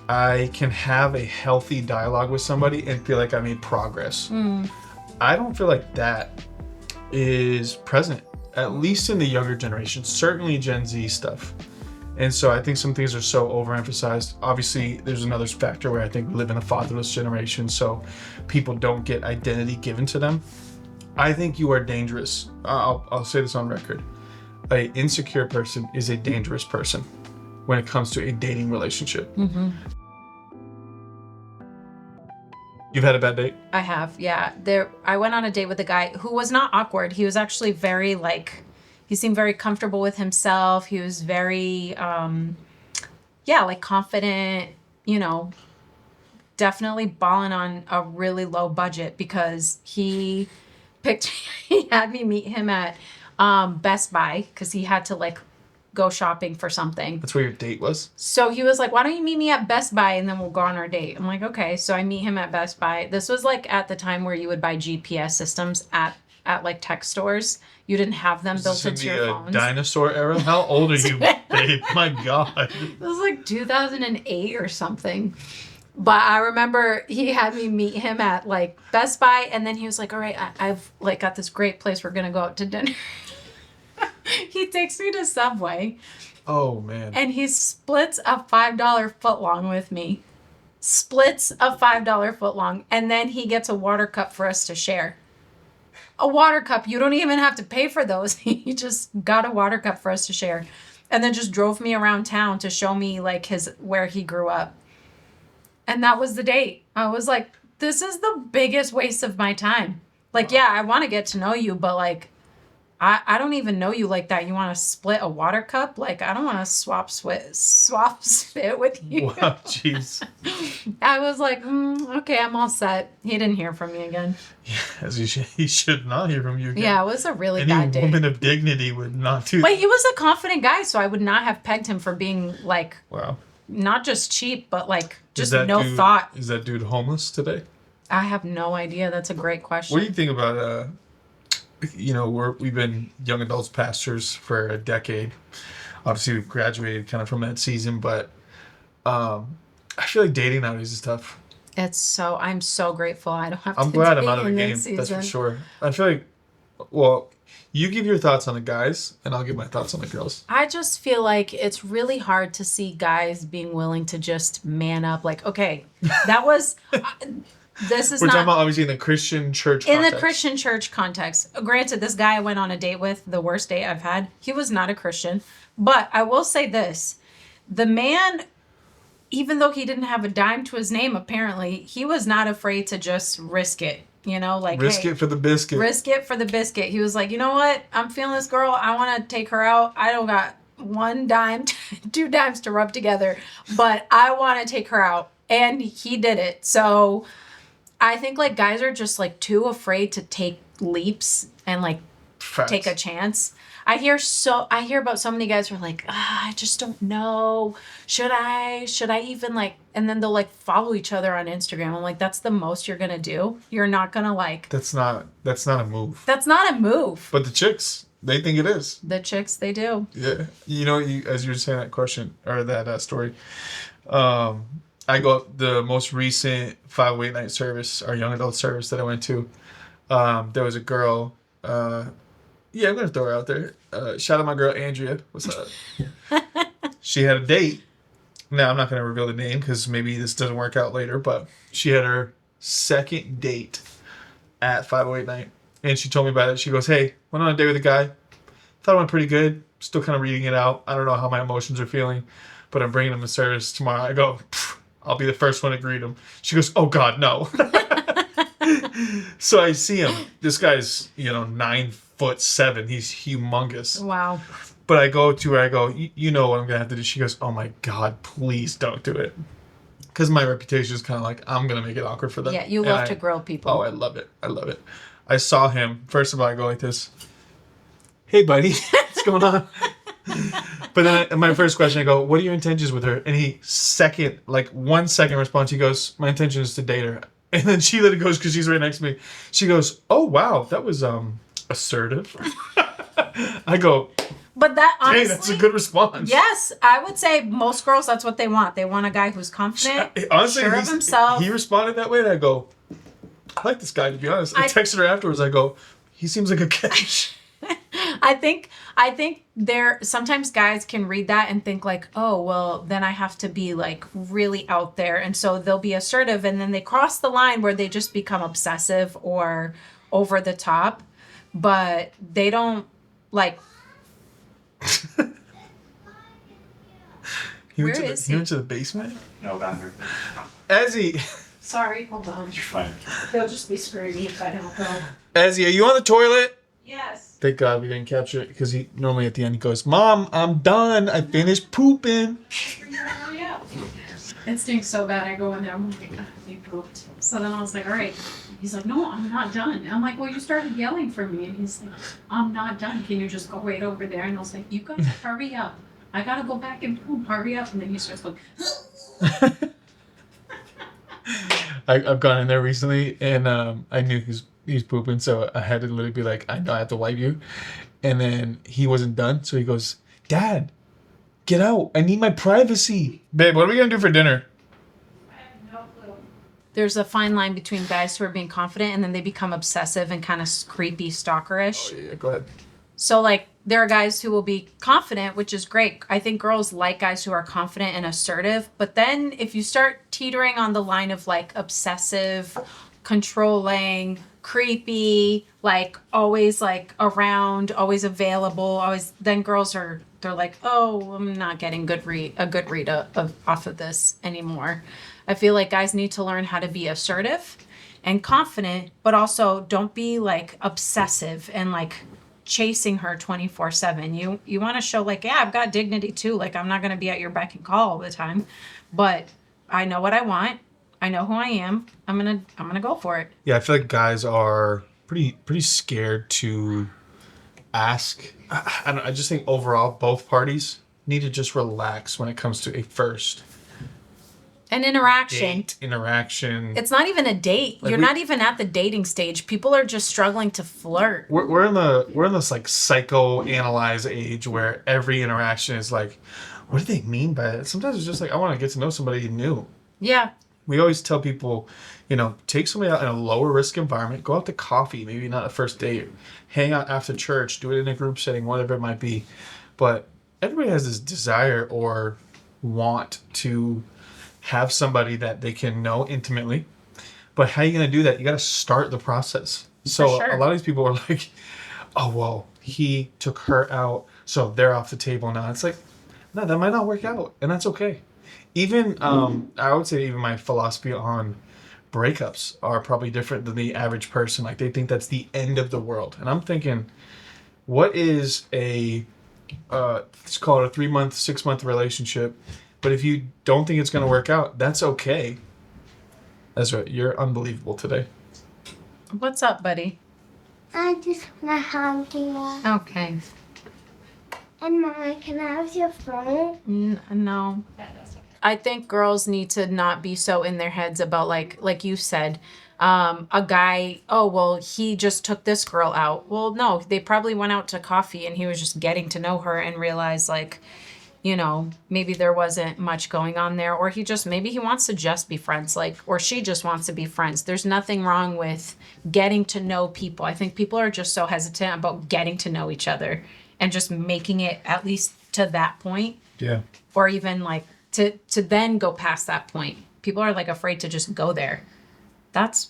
I can have a healthy dialogue with somebody and feel like I made progress. I don't feel like that is present, at least in the younger generation, certainly Gen Z stuff. And so I think some things are so overemphasized. Obviously, there's another factor where I think we live in a fatherless generation, so people don't get identity given to them. I think you are dangerous. I'll say this on record. An insecure person is a dangerous person when it comes to a dating relationship. Mm-hmm. You've had a bad date? I have, yeah. I went on a date with a guy who was not awkward. He was actually very, like, he seemed very comfortable with himself. He was very, like, confident, you know, definitely balling on a really low budget because he had me meet him at Best Buy because he had to, like, go shopping for something. That's where your date was? So he was like, why don't you meet me at Best Buy and then we'll go on our date? I'm like, okay. So I meet him at Best Buy. This was like at the time where you would buy GPS systems at like tech stores. You didn't have them built into your phones. Dinosaur era? How old are you, babe? My God. It was like 2008 or something. But I remember he had me meet him at like Best Buy and then he was like, all right, I've like got this great place. We're going to go out to dinner. He takes me to Subway. Oh, man. And he splits a $5 footlong with me. Splits a $5 footlong. And then he gets a water cup for us to share. A water cup. You don't even have to pay for those. He just got a water cup for us to share. And then just drove me around town to show me like where he grew up. And that was the date. I was like, this is the biggest waste of my time. Like, yeah, I want to get to know you, but like, I don't even know you like that. You want to split a water cup? Like, I don't want to swap spit with you. Wow, jeez. I was like, okay, I'm all set. He didn't hear from me again. Yeah, as he should not hear from you again. Yeah, it was a really bad date. Any woman of dignity would not do that. But he was a confident guy, so I would not have pegged him for being like, wow, not just cheap, but like just thought. Is that dude homeless today? I have no idea. That's a great question. What do you think about we've been young adults pastors for a decade. Obviously, we've graduated kind of from that season, but I feel like dating nowadays is tough. I'm so grateful I don't have to. I'm glad I'm out of the game. That's for sure. I feel like, well, you give your thoughts on the guys, and I'll give my thoughts on the girls. I just feel like it's really hard to see guys being willing to just man up. Like, okay, that was. We're talking about obviously in the Christian church context. In the Christian church context. Granted, this guy I went on a date with, the worst date I've had, he was not a Christian. But I will say this. The man, even though he didn't have a dime to his name, apparently, he was not afraid to just risk it. You know, like, risk it for the biscuit. Risk it for the biscuit. He was like, you know what? I'm feeling this girl. I want to take her out. I don't got one dime, 2 dimes to rub together. But I want to take her out. And he did it. So I think like guys are just like too afraid to take leaps and like take a chance. I hear about so many guys who are like, I just don't know. Should I even like, and then they'll like follow each other on Instagram. I'm like, that's the most you're going to do. You're not going to like. That's not a move. That's not a move. But the chicks, they think it is. The chicks, they do. Yeah. You know, as you were saying that question or that story, I go up the most recent 508 night service, our young adult service that I went to. There was a girl. I'm going to throw her out there. Shout out my girl, Andrea. What's up? She had a date. Now, I'm not going to reveal the name because maybe this doesn't work out later, but she had her second date at 508 night. And she told me about it. She goes, hey, went on a date with a guy. Thought it went pretty good. Still kind of reading it out. I don't know how my emotions are feeling, but I'm bringing him to service tomorrow. I go, I'll be the first one to greet him. She goes, oh, God, no. So I see him. This guy's, 9'7". He's humongous. Wow. But I go to her. I go, you know what I'm going to have to do. She goes, oh, my God, please don't do it. Because my reputation is kind of like, I'm going to make it awkward for them. Yeah, you love to grill people. Oh, I love it. I saw him. First of all, I go like this. Hey, buddy. What's going on? But then my first question, I go, what are your intentions with her? And he 1 second response, he goes, my intention is to date her. And then she literally goes, because she's right next to me, she goes, oh, wow, that was assertive. I go, But that honestly, hey, that's a good response. Yes, I would say most girls, that's what they want. They want a guy who's confident, Honestly, sure of himself. He responded that way, and I go, I like this guy, to be honest. I texted her afterwards. I go, he seems like a catch. I think there sometimes guys can read that and think like, oh, well, then I have to be like really out there. And so they'll be assertive, and then they cross the line where they just become obsessive or over the top, but they don't like. He went to the basement? No, down here. Ezzy. Sorry, hold on. You're fine. They'll just be screaming if I don't go. Ezzy, are you on the toilet? Yes. Thank God we didn't capture it, because he normally at the end he goes, Mom, I'm done. I finished pooping. It stinks so bad. I go in there. I'm like, he pooped. So then I was like, all right. He's like, no, I'm not done. I'm like, well, you started yelling for me. And he's like, I'm not done. Can you just go right over there? And I was like, you gotta hurry up. I gotta go back and poop. Hurry up. And then he starts going, I've gone in there recently, and I knew he's pooping, so I had to literally be like, I know I have to wipe you. And then he wasn't done, so he goes, Dad, get out. I need my privacy. Babe, what are we going to do for dinner? there's a fine line between guys who are being confident and then they become obsessive and kind of creepy stalkerish. Oh, yeah, go ahead. So, like, there are guys who will be confident, which is great. I think girls like guys who are confident and assertive. But then if you start teetering on the line of, like, obsessive, controlling, creepy, like, always, like, around, always available, always, then girls are, they're like, oh, I'm not getting a good read off of this anymore. I feel like guys need to learn how to be assertive and confident, but also don't be, like, obsessive and, like, chasing her 24/7. You want to show, like, yeah, I've got dignity too. Like, I'm not going to be at your beck and call all the time, but I know what I want. I know who I am. I'm going to go for it. Yeah, I feel like guys are pretty scared to ask. I just think overall both parties need to just relax when it comes to a first An interaction. interaction. It's not even a date. Like You're not even at the dating stage. People are just struggling to flirt. We're in this like psychoanalyze age where every interaction is like, what do they mean by it? Sometimes it's just like, I want to get to know somebody new. Yeah. We always tell people, take somebody out in a lower risk environment, go out to coffee, maybe not a first date, hang out after church, do it in a group setting, whatever it might be. But everybody has this desire or want to have somebody that they can know intimately. But how are you going to do that? You got to start the process. So sure. A lot of these people are like, oh, well, he took her out, so they're off the table now. It's like, no, that might not work out, and that's okay. Even, I would say even my philosophy on breakups are probably different than the average person. Like, they think that's the end of the world. And I'm thinking, what is let's call it a 3-month, 6-month relationship, but if you don't think it's going to work out, that's okay. That's right. You're unbelievable today. What's up, buddy? I just want to hug you. Okay. And Mama, can I have your phone? No. I think girls need to not be so in their heads about, like you said, a guy, oh, well, he just took this girl out. Well, no, they probably went out to coffee and he was just getting to know her and realized, like, maybe there wasn't much going on there, or maybe he wants to just be friends, like, or she just wants to be friends. There's nothing wrong with getting to know people. I think people are just so hesitant about getting to know each other and just making it at least to that point. Yeah. Or even like to then go past that point. People are like afraid to just go there. That's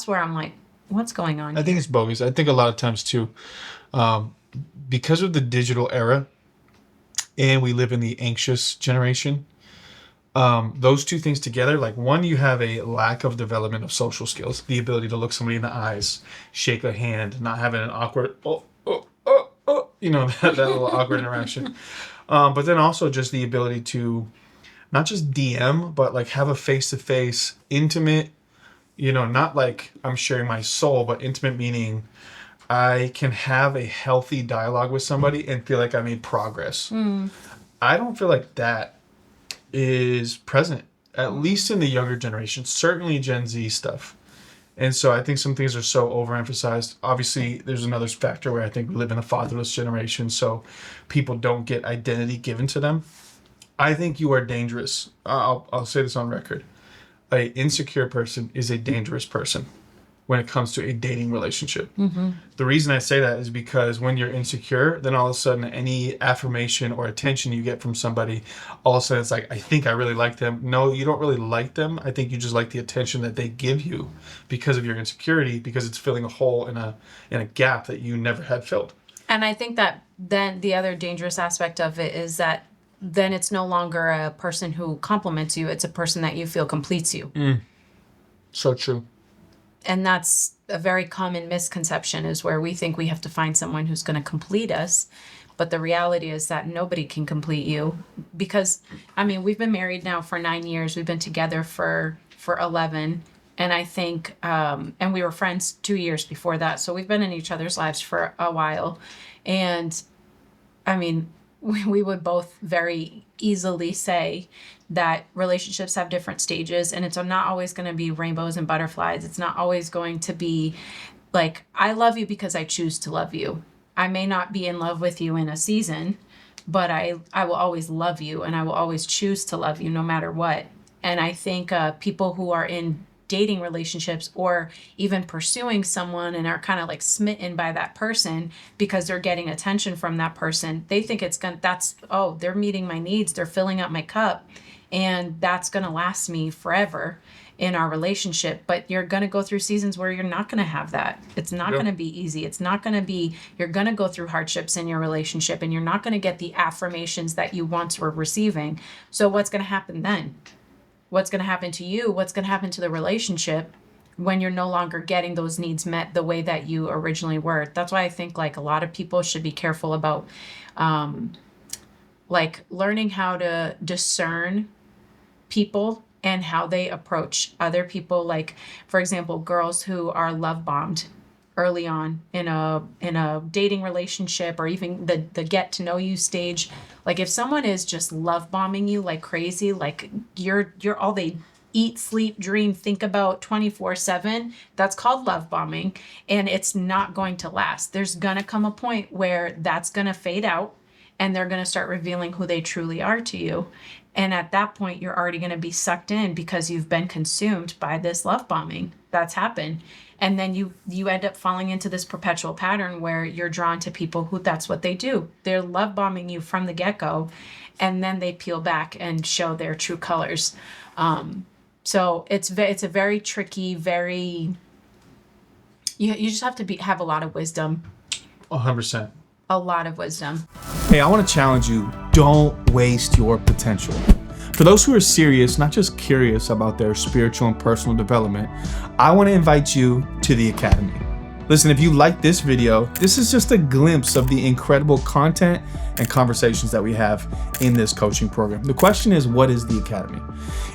where I'm like, what's going on? I think it's bogus. I think a lot of times too, because of the digital era, and we live in the anxious generation, those two things together, like, one, you have a lack of development of social skills, the ability to look somebody in the eyes, shake a hand, not having an awkward, that little awkward interaction. But then also just the ability to not just DM, but like have a face-to-face, intimate, not like I'm sharing my soul, but intimate meaning I can have a healthy dialogue with somebody and feel like I made progress. I don't feel like that is present, at least in the younger generation, certainly Gen Z stuff. And so I think some things are so overemphasized. Obviously, there's another factor where I think we live in a fatherless generation, so people don't get identity given to them. I think you are dangerous. I'll say this on record. A insecure person is a dangerous person when it comes to a dating relationship. The reason I say that is because when you're insecure, then all of a sudden any affirmation or attention you get from somebody, all of a sudden it's like, I think I really like them. No, you don't really like them. I think you just like the attention that they give you because of your insecurity, because it's filling a hole in a gap that you never had filled. And I think that then the other dangerous aspect of it is that then it's no longer a person who compliments you. It's a person that you feel completes you. So true. And that's a very common misconception, is where we think we have to find someone who's going to complete us. But the reality is that nobody can complete you, because, I mean, we've been married now for 9 years. We've been together for 11. And I think, and we were friends 2 years before that. So we've been in each other's lives for a while. And I mean, we would both very easily say that relationships have different stages, and it's not always going to be rainbows and butterflies. It's not always going to be like, I love you because I choose to love you. I may not be in love with you in a season, but I will always love you, and I will always choose to love you no matter what. And I think people who are in dating relationships or even pursuing someone and are kind of like smitten by that person because they're getting attention from that person, they think they're meeting my needs, they're filling up my cup, and that's going to last me forever in our relationship. But you're going to go through seasons where you're not going to have that. It's not going to be easy. It's not going to be, you're going to go through hardships in your relationship, and you're not going to get the affirmations that you once were receiving. So what's going to happen then? What's going to happen to you? What's going to happen to the relationship when you're no longer getting those needs met the way that you originally were? That's why I think like a lot of people should be careful about like learning how to discern people and how they approach other people. Like, for example, girls who are love bombed early on in a dating relationship, or even the get to know you stage. Like if someone is just love bombing you like crazy, like you're all they eat, sleep, dream, think about 24/7, that's called love bombing, and it's not going to last. There's going to come a point where that's going to fade out, and they're going to start revealing who they truly are to you. And at that point, you're already going to be sucked in because you've been consumed by this love bombing that's happened. And then you end up falling into this perpetual pattern where you're drawn to people who that's what they do. They're love bombing you from the get-go, and then they peel back and show their true colors. So it's a very tricky, you just have to have a lot of wisdom. 100%. A lot of wisdom. Hey, I want to challenge you. Don't waste your potential. For those who are serious, not just curious about their spiritual and personal development, I want to invite you to the Academy. Listen, if you like this video, this is just a glimpse of the incredible content and conversations that we have in this coaching program. The question is, what is the Academy?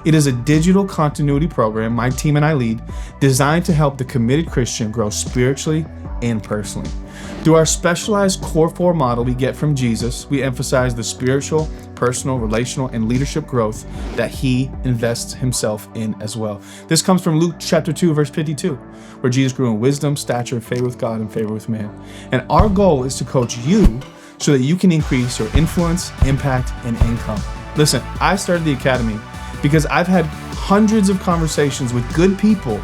It is a digital continuity program my team and I lead, designed to help the committed Christian grow spiritually and personally. Through our specialized core 4 model we get from Jesus, we emphasize the spiritual, personal, relational, and leadership growth that he invests himself in as well. This comes from Luke chapter 2, verse 52, where Jesus grew in wisdom, stature, favor with God, and favor with man. And our goal is to coach you so that you can increase your influence, impact, and income. Listen, I started the Academy because I've had hundreds of conversations with good people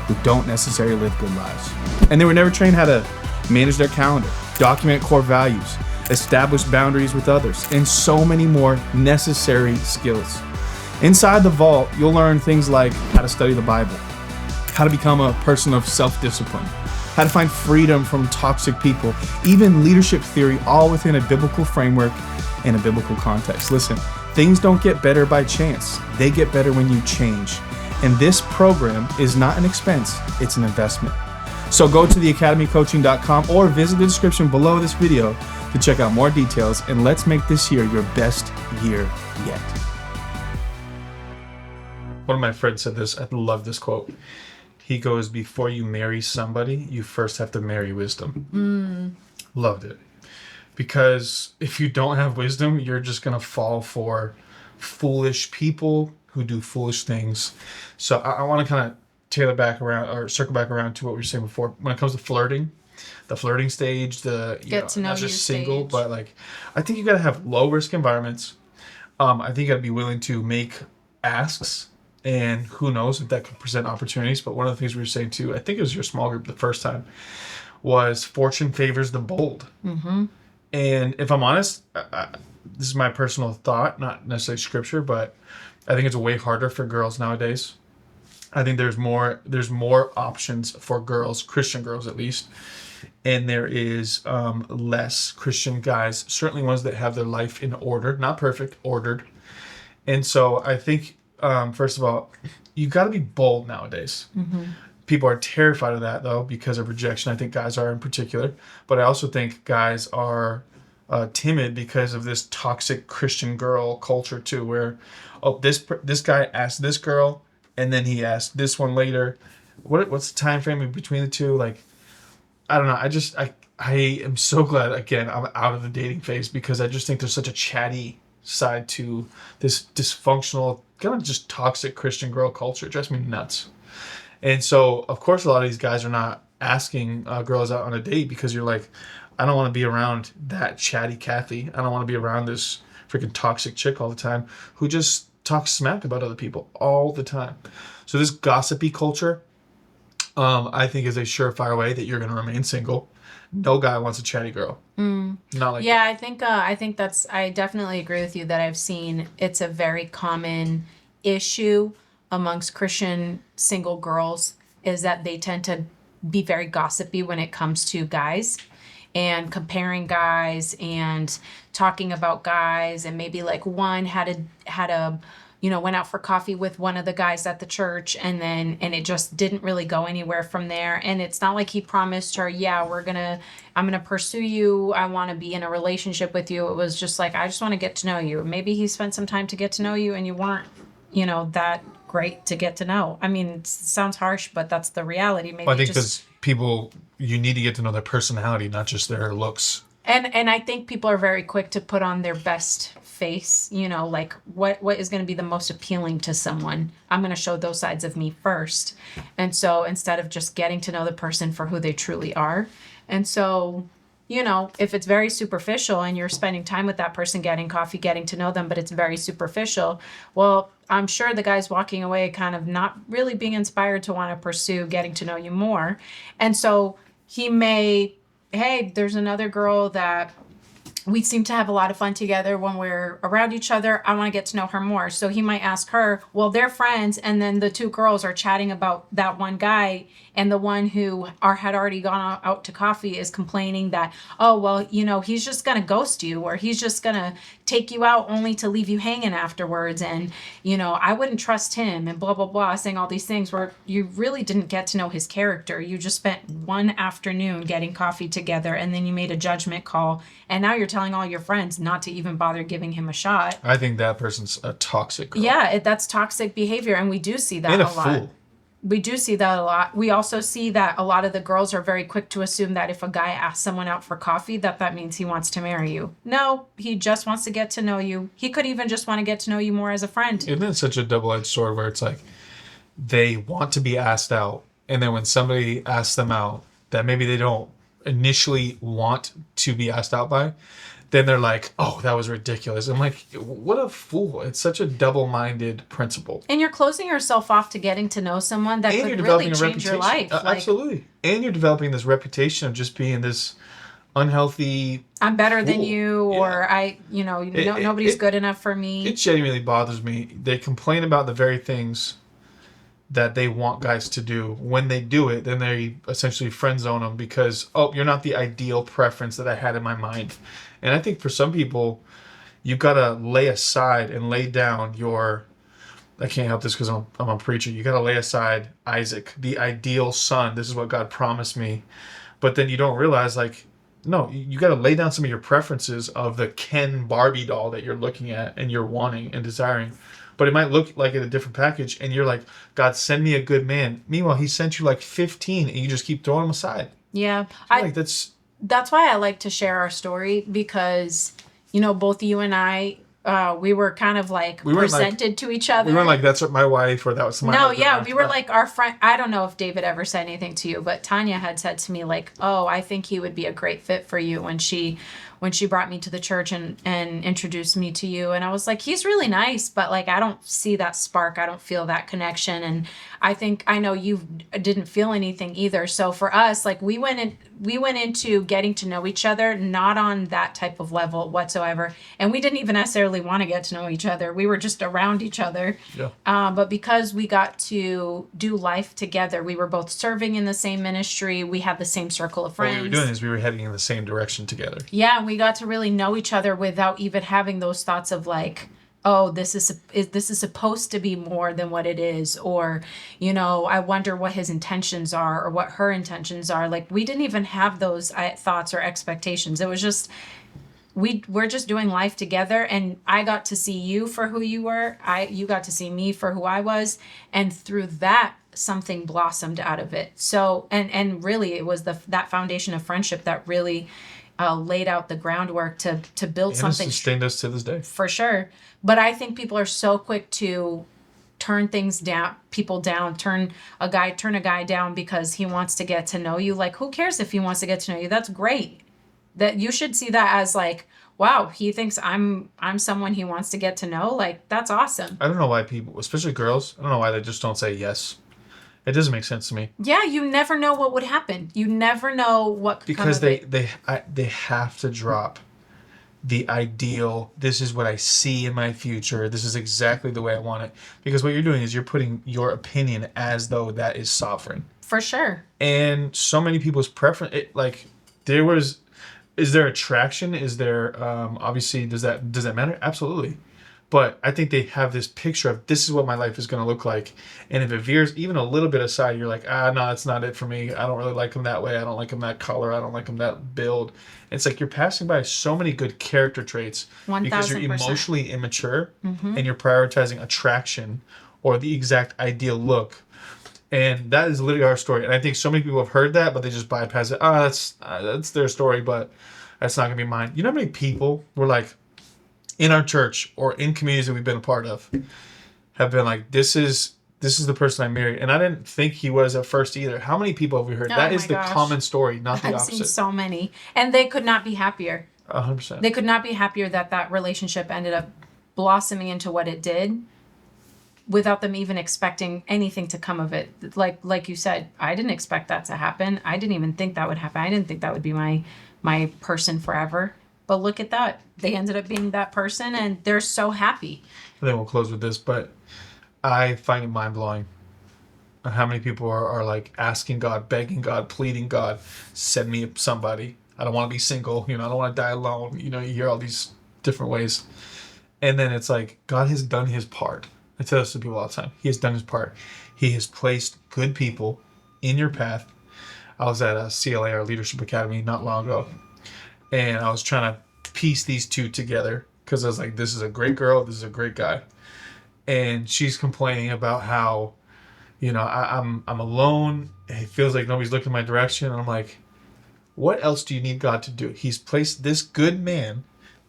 who don't necessarily live good lives. And they were never trained how to manage their calendar, document core values, establish boundaries with others, and so many more necessary skills. Inside the vault, you'll learn things like how to study the Bible, how to become a person of self-discipline, how to find freedom from toxic people, even leadership theory, all within a biblical framework and a biblical context. Listen, things don't get better by chance. They get better when you change. And this program is not an expense, it's an investment. So go to theacademycoaching.com or visit the description below this video to check out more details, and let's make this year your best year yet. One of my friends said this. I love this quote. He goes, before you marry somebody, you first have to marry wisdom. Loved it. Because if you don't have wisdom, you're just going to fall for foolish people who do foolish things. So I want to kind of tailor back around or circle back around to what we were saying before. When it comes to flirting, the flirting stage, Get to know not you just single, stage. but like, I think you gotta have low risk environments. I think you gotta be willing to make asks, and who knows if that could present opportunities. But one of the things we were saying too, I think it was your small group the first time, was fortune favors the bold. Mm-hmm. And if I'm honest, this is my personal thought, not necessarily scripture, but I think it's way harder for girls nowadays. I think there's more options for girls, Christian girls at least, and there is less Christian guys, certainly ones that have their life in order, not perfect, ordered. And so I think, first of all, you got to be bold nowadays. Mm-hmm. People are terrified of that, though, because of rejection. I think guys are in particular. But I also think guys are timid because of this toxic Christian girl culture, too, where, this guy asked this girl, and then he asked this one later. What's the time frame between the two? Like, I don't know. I am so glad, again, I'm out of the dating phase, because I just think there's such a chatty side to this dysfunctional, kind of just toxic Christian girl culture. It drives me nuts. And so, of course, a lot of these guys are not asking girls out on a date because you're like, I don't want to be around that chatty Kathy. I don't want to be around this freaking toxic chick all the time who just talks smack about other people all the time. So this gossipy culture, I think, is a surefire way that you're going to remain single. No guy wants a chatty girl. Not like yeah, I think I definitely agree with you that I've seen it's a very common issue amongst Christian single girls is that they tend to be very gossipy when it comes to guys and comparing guys and talking about guys, and maybe like one had a went out for coffee with one of the guys at the church, and it just didn't really go anywhere from there. And it's not like he promised her, yeah, I'm gonna pursue you, I want to be in a relationship with you. It was just like, I just want to get to know you. Maybe he spent some time to get to know you, and you weren't that great to get to know. I mean, it sounds harsh, but that's the reality. Maybe I think because people, you need to get to know their personality, not just their looks. And I think people are very quick to put on their best face, like what is going to be the most appealing to someone. I'm going to show those sides of me first. And so instead of just getting to know the person for who they truly are. And so, if it's very superficial and you're spending time with that person, getting coffee, getting to know them, but it's very superficial, well, I'm sure the guy's walking away kind of not really being inspired to want to pursue getting to know you more. And so he may, hey, there's another girl that we seem to have a lot of fun together when we're around each other. I want to get to know her more. So he might ask her, well, they're friends, and then the two girls are chatting about that one guy, and the one who had already gone out to coffee is complaining that, oh, well, he's just going to ghost you, or he's just going to take you out only to leave you hanging afterwards. And, I wouldn't trust him, and blah, blah, blah, saying all these things where you really didn't get to know his character. You just spent one afternoon getting coffee together, and then you made a judgment call. And now you're telling all your friends not to even bother giving him a shot. I think that person's a toxic girl. Yeah, that's toxic behavior, and we do see that and a lot. Fool. We do see that a lot. We also see that a lot of the girls are very quick to assume that if a guy asks someone out for coffee, that means he wants to marry you. No, he just wants to get to know you. He could even just want to get to know you more as a friend. Isn't it such a double-edged sword where it's like they want to be asked out, and then when somebody asks them out that maybe they don't initially want to be asked out by, then they're like, oh, that was ridiculous. I'm like, what a fool. It's such a double-minded principle. And you're closing yourself off to getting to know someone that could really change your life. Absolutely. And you're developing this reputation of just being this unhealthy I'm better fool. than you, Yeah. or nobody's good enough for me. It genuinely bothers me. They complain about the very things that they want guys to do. When they do it, then they essentially friend zone them because, oh, you're not the ideal preference that I had in my mind. And I think for some people, you've got to lay aside and lay down your, I can't help this because I'm a preacher. You got to lay aside Isaac, the ideal son. This is what God promised me. But then you don't realize, like, no, you got to lay down some of your preferences of the Ken Barbie doll that you're looking at and you're wanting and desiring. But it might look like in a different package, and you're like, God, send me a good man. Meanwhile, he sent you like 15, and you just keep throwing them aside. Yeah. That's why I like to share our story because, both you and I we were kind of like We weren't presented to each other. We weren't like, that's what my wife, or that was my No, husband yeah, after we were that. like our friend. I don't know if David ever said anything to you, but Tanya had said to me like, "Oh, I think he would be a great fit for you," when she brought me to the church and introduced me to you. And I was like, he's really nice, but like I don't see that spark. I don't feel that connection. And I know you didn't feel anything either. So for us, like we went into getting to know each other not on that type of level whatsoever, and we didn't even necessarily want to get to know each other. We were just around each other. Yeah. But because we got to do life together, we were both serving in the same ministry. We had the same circle of friends. What we were doing is we were heading in the same direction together. Yeah, we got to really know each other without even having those thoughts of like, oh, this is supposed to be more than what it is, or, you know, I wonder what his intentions are or what her intentions are. Like we didn't even have those thoughts or expectations. It was just we're just doing life together, and I got to see you for who you were. You got to see me for who I was, and through that something blossomed out of it. So and really it was that foundation of friendship that really laid out the groundwork to build And something it sustained us to this day. for sure. But I think people are so quick to turn things down, turn a guy down because he wants to get to know you. Like, who cares if he wants to get to know you? That's great. That you should see that as like, wow, he thinks I'm someone he wants to get to know. Like, that's awesome. I don't know why people, especially girls, I don't know why they just don't say yes. It doesn't make sense to me. Yeah, you never know what would happen. You never know what could Because come of it. they have to drop the ideal, this is what I see in my future, this is exactly the way I want it. Because what you're doing is you're putting your opinion as though that is sovereign. For sure. And so many people's preference, is there attraction? Is there, obviously, does that matter? Absolutely. But I think they have this picture of this is what my life is going to look like. And if it veers even a little bit aside, you're like, no, that's not it for me. I don't really like him that way. I don't like him that color. I don't like him that build. It's like you're passing by so many good character traits 1000%. because you're emotionally immature and you're prioritizing attraction or the exact ideal look. And that is literally our story. And I think so many people have heard that, but they just bypass it. That's their story, but that's not going to be mine. You know how many people were like, in our church or in communities that we've been a part of, have been like, this is the person I married. And I didn't think he was at first either. How many people have we heard? Oh That my is the gosh. common story, not the I've opposite. seen so many. And they could not be happier. 100%. They could not be happier that relationship ended up blossoming into what it did without them even expecting anything to come of it. Like you said, I didn't expect that to happen. I didn't even think that would happen. I didn't think that would be my person forever. But look at that. They ended up being that person, and they're so happy. And then we'll close with this, but I find it mind-blowing how many people are like asking God, begging God, pleading God, send me somebody. I don't want to be single. I don't want to die alone. You hear all these different ways. And then it's like, God has done his part. I tell this to people all the time. He has done his part. He has placed good people in your path. I was at a CLA, our Leadership Academy, not long ago. And I was trying to piece these two together because I was like, this is a great girl, this is a great guy. And she's complaining about how, I'm alone. It feels like nobody's looking my direction. And I'm like, what else do you need God to do? He's placed this good man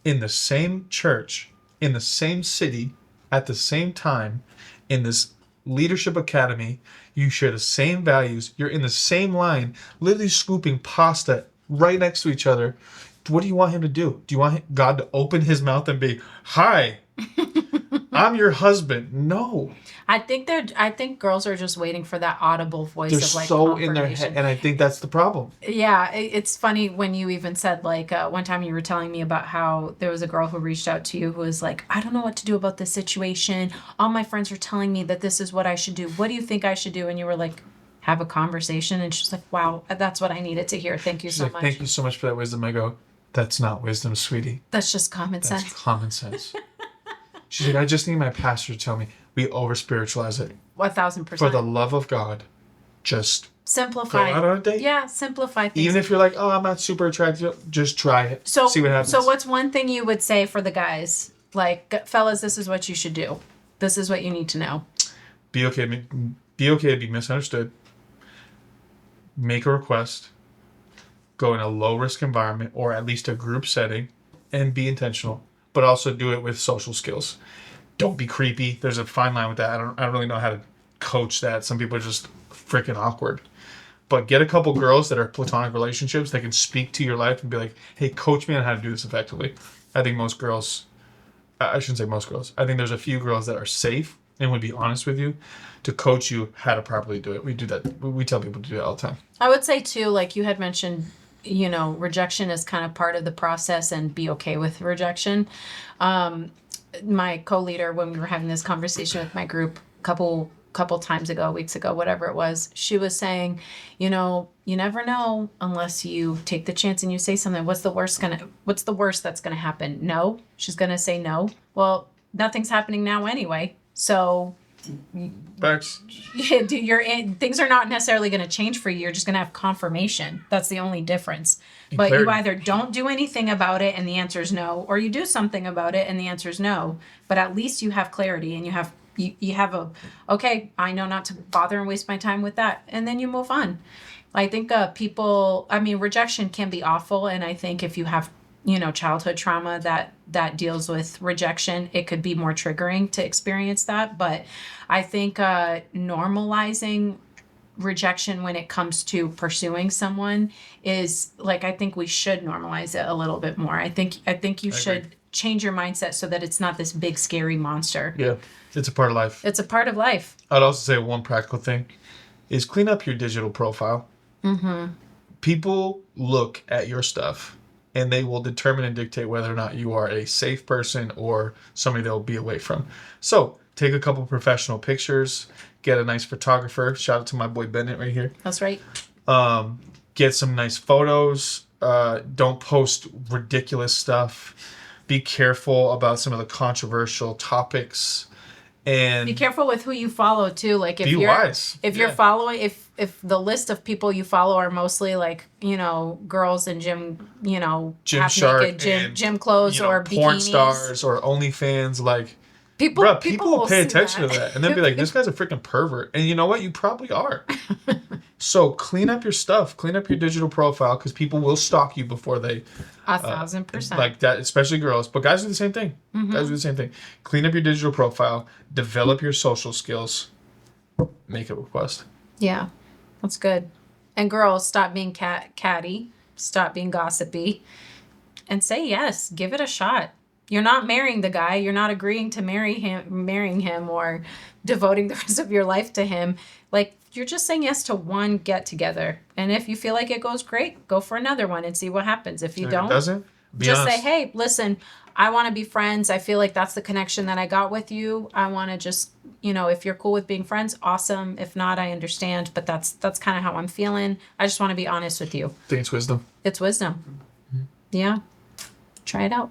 in the same church, in the same city, at the same time, in this Leadership Academy. You share the same values. You're in the same line, literally scooping pasta right next to each other. What do you want him to do? Do you want God to open his mouth and be, hi, I'm your husband? No. I think girls are just waiting for that audible voice They're of like so in their confirmation. head, and I think that's the problem. Yeah, it's funny when you even said like one time you were telling me about how there was a girl who reached out to you who was like, I don't know what to do about this situation. All my friends are telling me that this is what I should do. What do you think I should do? And you were like, have a conversation. And she's like, wow, that's what I needed to hear. Thank you She's so like, much. thank you so much for that wisdom. I go, that's not wisdom, sweetie. That's just common That's sense. common sense. She's like, I just need my pastor to tell me we over spiritualize it. 1000%. For the love of God, just Simplify. go out on a date. Yeah, simplify things. Even if you're like, oh, I'm not super attractive, just try it. So, see what happens. So what's one thing you would say for the guys? Like, fellas, this is what you should do. This is what you need to know. Be okay to be misunderstood. Make a request. Go in a low risk environment or at least a group setting and be intentional. but also do it with social skills. Don't be creepy. There's a fine line with that. I don't really know how to coach that. Some people are just freaking awkward. But get a couple girls that are platonic relationships that can speak to your life and be like, hey, coach me on how to do this effectively. I think most girls, I shouldn't say most girls, I think there's a few girls that are safe and would be honest with you to coach you how to properly do it. We do that. We tell people to do that all the time. I would say too, like you had mentioned, rejection is kind of part of the process, and be okay with rejection. My co-leader, when we were having this conversation with my group couple times ago, weeks ago, whatever it was, she was saying, you never know unless you take the chance and you say something. What's the worst that's gonna happen? No. She's gonna say no. Well, nothing's happening now anyway. So Facts. things are not necessarily going to change for you. You're just going to have confirmation. That's the only difference. But clarity. you either don't do anything about it and the answer is no, or you do something about it and the answer is no. But at least you have clarity, and you have okay, I know not to bother and waste my time with that. And then you move on. I think rejection can be awful. And I think if you have, childhood trauma that deals with rejection, it could be more triggering to experience that. But I think normalizing rejection when it comes to pursuing someone is I think we should normalize it a little bit more. I think you should change your mindset so that it's not this big scary monster. Yeah, it's a part of life. It's a part of life. I'd also say one practical thing is clean up your digital profile. Mm-hmm. People look at your stuff and they will determine and dictate whether or not you are a safe person or somebody they'll be away from. So take a couple professional pictures, get a nice photographer. Shout out to my boy Bennett right here. That's right. Get some nice photos. Don't post ridiculous stuff. Be careful about some of the controversial topics. And be careful with who you follow too. Like if you're following, if the list of people you follow are mostly girls in gym, half naked gym clothes or porn bikinis. stars or OnlyFans, people will pay attention to that and they'll be like, this guy's a freaking pervert. And you know what? You probably are. So clean up your stuff, clean up your digital profile, because people will stalk you before they 1,000%. Like that, especially girls. But guys do the same thing. Mm-hmm. Guys do the same thing. Clean up your digital profile, develop your social skills, make a request. Yeah, that's good. And girls, stop being catty, stop being gossipy, and say yes. Give it a shot. You're not marrying the guy. You're not agreeing to marrying him or devoting the rest of your life to him. You're just saying yes to one get together. And if you feel like it goes great, go for another one and see what happens. If you don't, doesn't, just say, hey, listen, I want to be friends. I feel like that's the connection that I got with you. I want to just, if you're cool with being friends, awesome. If not, I understand. But that's kind of how I'm feeling. I just want to be honest with you. I think it's wisdom. It's wisdom. Mm-hmm. Yeah. Try it out.